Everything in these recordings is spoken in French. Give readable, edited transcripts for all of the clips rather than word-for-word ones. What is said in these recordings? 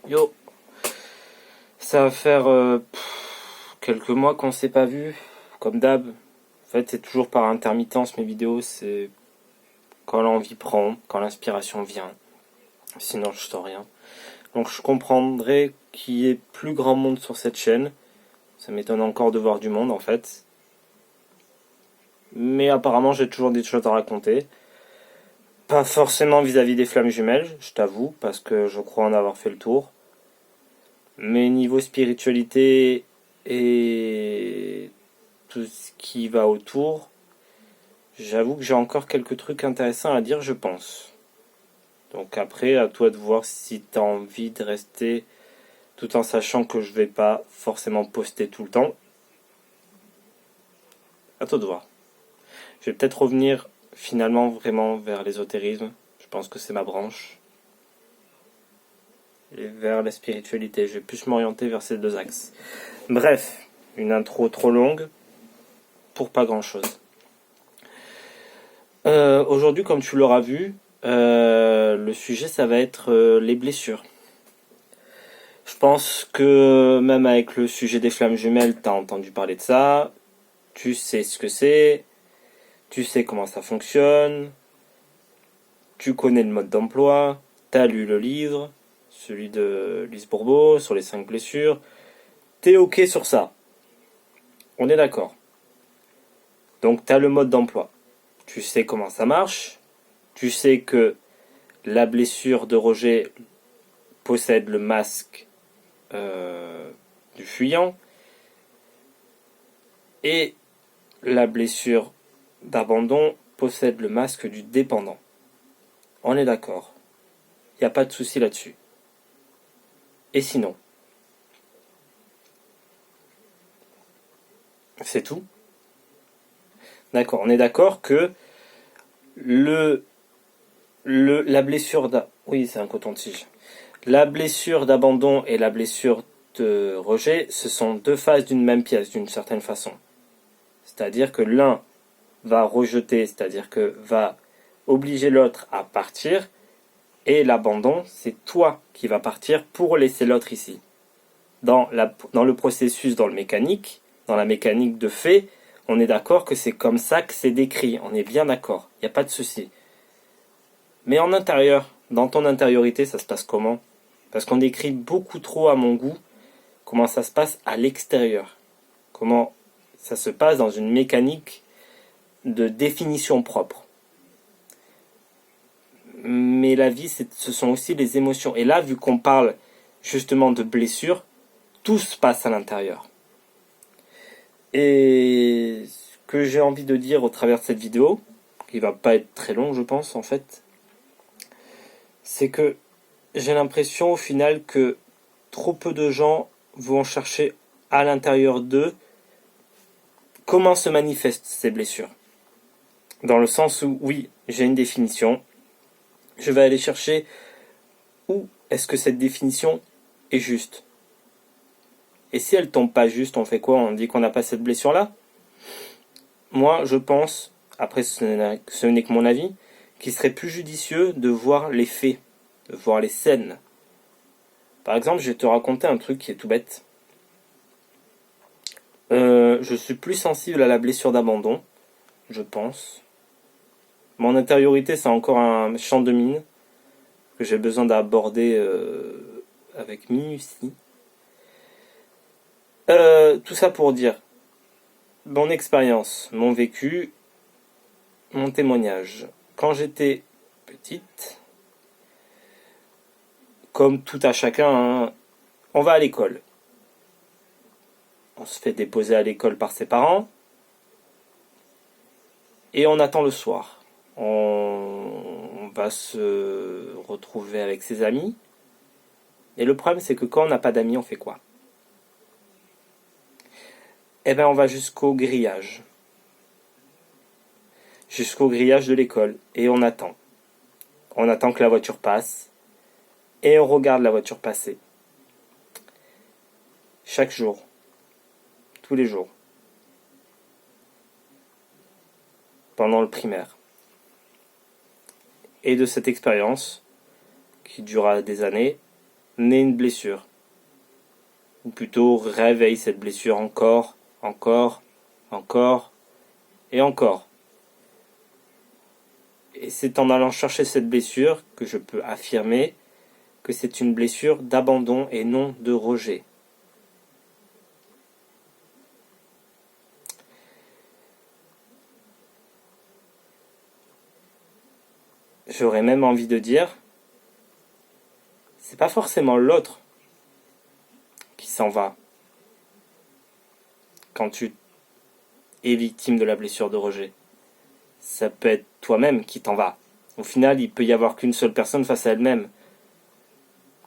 Yo, ça va faire quelques mois qu'on s'est pas vu, comme d'hab. En fait, c'est toujours par intermittence mes vidéos, c'est quand l'envie prend, quand l'inspiration vient. Sinon, je sens rien. Donc, je comprendrais qu'il y ait plus grand monde sur cette chaîne. Ça m'étonne encore de voir du monde en fait. Mais apparemment, j'ai toujours des choses à raconter. Pas forcément vis-à-vis des flammes jumelles, je t'avoue, parce que je crois en avoir fait le tour. Mais niveau spiritualité et tout ce qui va autour, j'avoue que j'ai encore quelques trucs intéressants à dire, je pense. Donc après, à toi de voir si t'as envie de rester tout en sachant que je vais pas forcément poster tout le temps. À toi de voir. Je vais peut-être revenir finalement vraiment vers l'ésotérisme. Je pense que c'est ma branche. Et vers la spiritualité. Je vais plus m'orienter vers ces deux axes. Bref, une intro trop longue pour pas grand chose. Aujourd'hui, comme tu l'auras vu, le sujet ça va être les blessures. Je pense que même avec le sujet des flammes jumelles, t'as entendu parler de ça, tu sais ce que c'est, tu sais comment ça fonctionne, tu connais le mode d'emploi, t'as lu le livre, celui de Lise Bourbeau, sur les 5 blessures, t'es ok sur ça. On est d'accord. Donc t'as le mode d'emploi. Tu sais comment ça marche, tu sais que la blessure de rejet possède le masque du fuyant et la blessure d'abandon possède le masque du dépendant. On est d'accord. Il n'y a pas de souci là-dessus. Et sinon, c'est tout. D'accord. On est d'accord que la blessure oui, c'est un coton-tige. La blessure d'abandon et la blessure de rejet, ce sont deux faces d'une même pièce, d'une certaine façon. C'est-à-dire que l'un va rejeter, c'est-à-dire que va obliger l'autre à partir, et l'abandon, c'est toi qui vas partir pour laisser l'autre ici. Dans le processus, dans la mécanique de fait, on est d'accord que c'est comme ça que c'est décrit, on est bien d'accord, il n'y a pas de souci. Mais en intérieur, dans ton intériorité, ça se passe comment? Parce qu'on décrit beaucoup trop à mon goût comment ça se passe à l'extérieur. Comment ça se passe dans une mécanique de définition propre. Mais la vie, ce sont aussi les émotions. Et là, vu qu'on parle justement de blessures, tout se passe à l'intérieur. Et ce que j'ai envie de dire au travers de cette vidéo, qui va pas être très longue, je pense, en fait, c'est que j'ai l'impression au final que trop peu de gens vont chercher à l'intérieur d'eux comment se manifestent ces blessures. Dans le sens où, oui, j'ai une définition, je vais aller chercher où est-ce que cette définition est juste. Et si elle tombe pas juste, on fait quoi? On dit qu'on n'a pas cette blessure-là? Moi, je pense, après ce n'est que mon avis, qu'il serait plus judicieux de voir les faits, de voir les scènes. Par exemple, je vais te raconter un truc qui est tout bête. Je suis plus sensible à la blessure d'abandon, je pense. Mon intériorité, c'est encore un champ de mine que j'ai besoin d'aborder avec minutie. Tout ça pour dire mon expérience, mon vécu, mon témoignage. Quand j'étais petite, comme tout à chacun, hein, on va à l'école. On se fait déposer à l'école par ses parents et on attend le soir. On va se retrouver avec ses amis. Et le problème, c'est que quand on n'a pas d'amis, on fait quoi? Eh bien, on va jusqu'au grillage. Jusqu'au grillage de l'école. Et on attend. On attend que la voiture passe. Et on regarde la voiture passer. Chaque jour. Tous les jours. Pendant le primaire. Et de cette expérience, qui dura des années, naît une blessure. Ou plutôt réveille cette blessure encore, encore, encore et encore. Et c'est en allant chercher cette blessure que je peux affirmer que c'est une blessure d'abandon et non de rejet. J'aurais même envie de dire, c'est pas forcément l'autre qui s'en va quand tu es victime de la blessure de rejet. Ça peut être toi-même qui t'en va. Au final, il peut y avoir qu'une seule personne face à elle-même.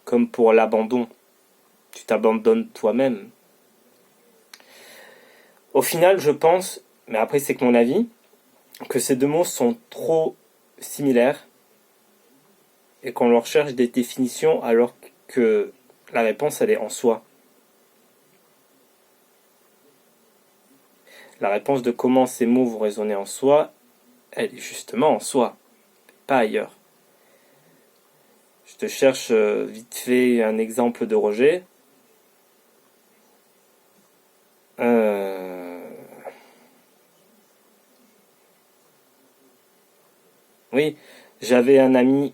Comme pour l'abandon, tu t'abandonnes toi-même. Au final, je pense, mais après c'est que mon avis, que ces deux mots sont trop similaires et qu'on leur cherche des définitions alors que la réponse elle est en soi. La réponse de comment ces mots vont résonner en soi, elle est justement en soi, pas ailleurs. Je te cherche vite fait un exemple de rejet. Oui, j'avais un ami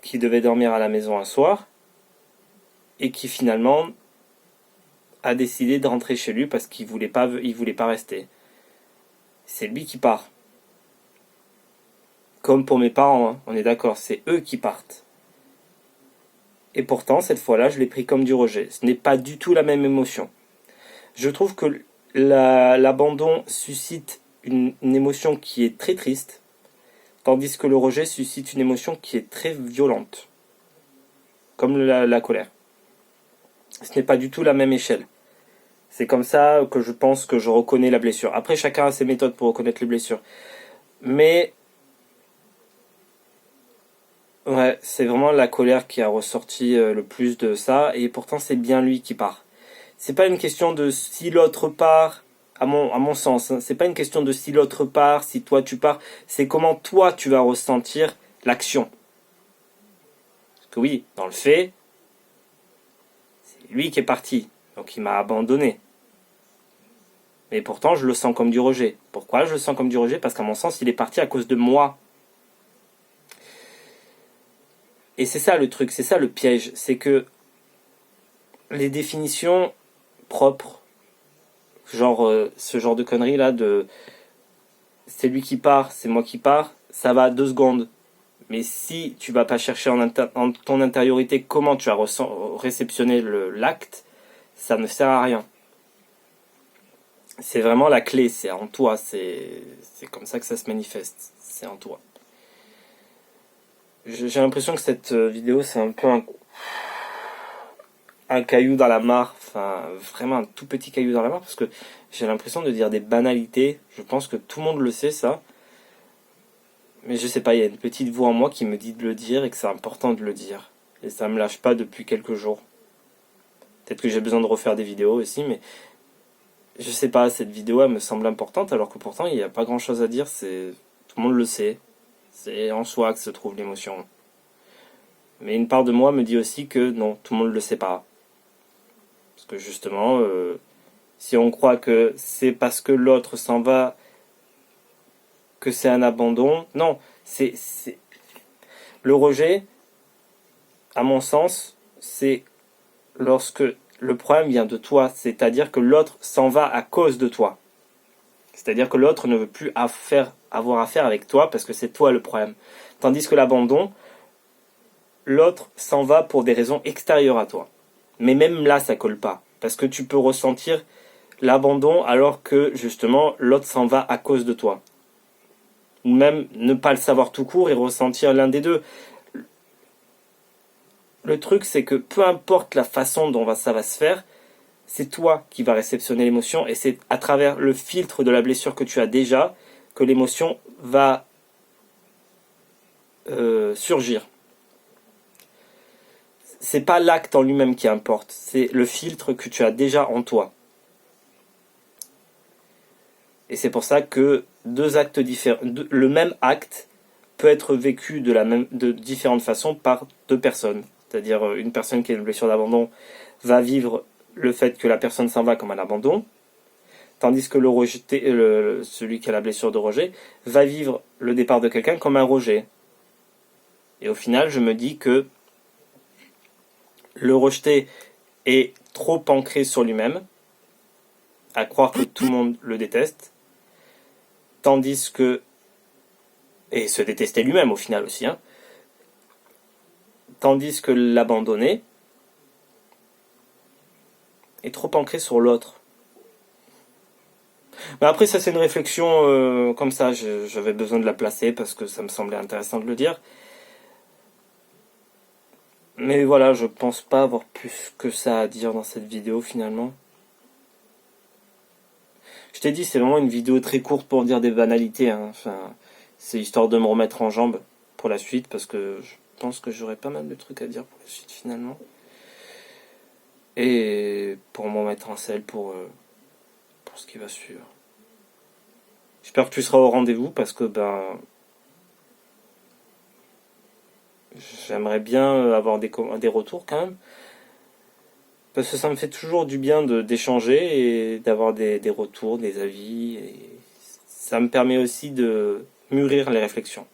qui devait dormir à la maison un soir et qui finalement a décidé de rentrer chez lui parce qu'il voulait pas rester. C'est lui qui part. Comme pour mes parents, hein, on est d'accord, c'est eux qui partent. Et pourtant, cette fois-là, je l'ai pris comme du rejet. Ce n'est pas du tout la même émotion. Je trouve que l'abandon suscite une émotion qui est très triste, tandis que le rejet suscite une émotion qui est très violente, comme la colère. Ce n'est pas du tout la même échelle. C'est comme ça que je pense que je reconnais la blessure. Après, chacun a ses méthodes pour reconnaître les blessures. Mais ouais, c'est vraiment la colère qui a ressorti le plus de ça, et pourtant c'est bien lui qui part. C'est pas une question de si l'autre part, à mon sens, hein, c'est pas une question de si l'autre part, si toi tu pars, c'est comment toi tu vas ressentir l'action. Parce que oui, dans le fait, c'est lui qui est parti, donc il m'a abandonné. Mais pourtant je le sens comme du rejet. Pourquoi je le sens comme du rejet? Parce qu'à mon sens il est parti à cause de moi. Et c'est ça le truc, c'est ça le piège, c'est que les définitions propres, genre ce genre de conneries là de c'est lui qui part, c'est moi qui pars, ça va 2 secondes. Mais si tu vas pas chercher en ton intériorité comment tu as réceptionné l'acte, ça ne sert à rien. C'est vraiment la clé, c'est en toi, c'est comme ça que ça se manifeste, c'est en toi. J'ai l'impression que cette vidéo c'est un peu un caillou dans la mare, enfin vraiment un tout petit caillou dans la mare, parce que j'ai l'impression de dire des banalités. Je pense que tout le monde le sait ça, mais je sais pas, il y a une petite voix en moi qui me dit de le dire et que c'est important de le dire, et ça me lâche pas depuis quelques jours. Peut-être que j'ai besoin de refaire des vidéos aussi, mais je sais pas, cette vidéo elle me semble importante alors que pourtant il n'y a pas grand chose à dire, c'est tout le monde le sait, c'est en soi que se trouve l'émotion. Mais une part de moi me dit aussi que non, tout le monde le sait pas. Parce que justement, si on croit que c'est parce que l'autre s'en va que c'est un abandon, non, c'est le rejet, à mon sens, c'est lorsque le problème vient de toi, c'est-à-dire que l'autre s'en va à cause de toi. C'est-à-dire que l'autre ne veut plus avoir affaire avec toi parce que c'est toi le problème. Tandis que l'abandon, l'autre s'en va pour des raisons extérieures à toi. Mais même là, ça colle pas. Parce que tu peux ressentir l'abandon alors que, justement, l'autre s'en va à cause de toi. Ou même ne pas le savoir tout court et ressentir l'un des deux. Le truc, c'est que peu importe la façon dont ça va se faire, c'est toi qui vas réceptionner l'émotion et c'est à travers le filtre de la blessure que tu as déjà que l'émotion va surgir. C'est pas l'acte en lui-même qui importe, c'est le filtre que tu as déjà en toi. Et c'est pour ça que deux actes différents, le même acte peut être vécu de différentes façons par deux personnes. C'est-à-dire une personne qui a une blessure d'abandon va vivre le fait que la personne s'en va comme un abandon, tandis que le rejeté, celui qui a la blessure de rejet va vivre le départ de quelqu'un comme un rejet. Et au final, je me dis que le rejeté est trop ancré sur lui-même, à croire que tout le monde le déteste, tandis que, et se détester lui-même au final aussi, hein, tandis que l'abandonné est trop ancré sur l'autre. Mais après, ça c'est une réflexion comme ça, j'avais besoin de la placer parce que ça me semblait intéressant de le dire. Mais voilà, je pense pas avoir plus que ça à dire dans cette vidéo finalement. Je t'ai dit, c'est vraiment une vidéo très courte pour dire des banalités, hein. Enfin, c'est histoire de me remettre en jambe pour la suite parce que je pense que j'aurai pas mal de trucs à dire pour la suite finalement. Et pour m'en mettre en selle pour ce qui va suivre. J'espère que tu seras au rendez-vous parce que j'aimerais bien avoir des retours quand même. Parce que ça me fait toujours du bien d'échanger et d'avoir des retours, des avis. Et ça me permet aussi de mûrir les réflexions.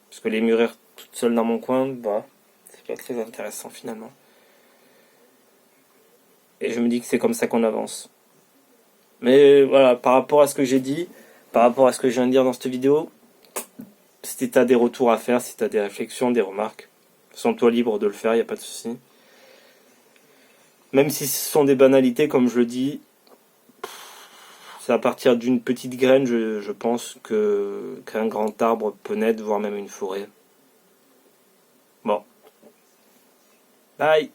Parce que les mûrir toute seule dans mon coin, c'est pas très intéressant finalement. Et je me dis que c'est comme ça qu'on avance. Mais voilà, par rapport à ce que j'ai dit, par rapport à ce que je viens de dire dans cette vidéo, si tu as des retours à faire, si tu as des réflexions, des remarques, sens-toi libre de le faire, il n'y a pas de souci. Même si ce sont des banalités, comme je le dis, c'est à partir d'une petite graine, je pense, qu'un grand arbre peut naître, voire même une forêt. Bon. Bye.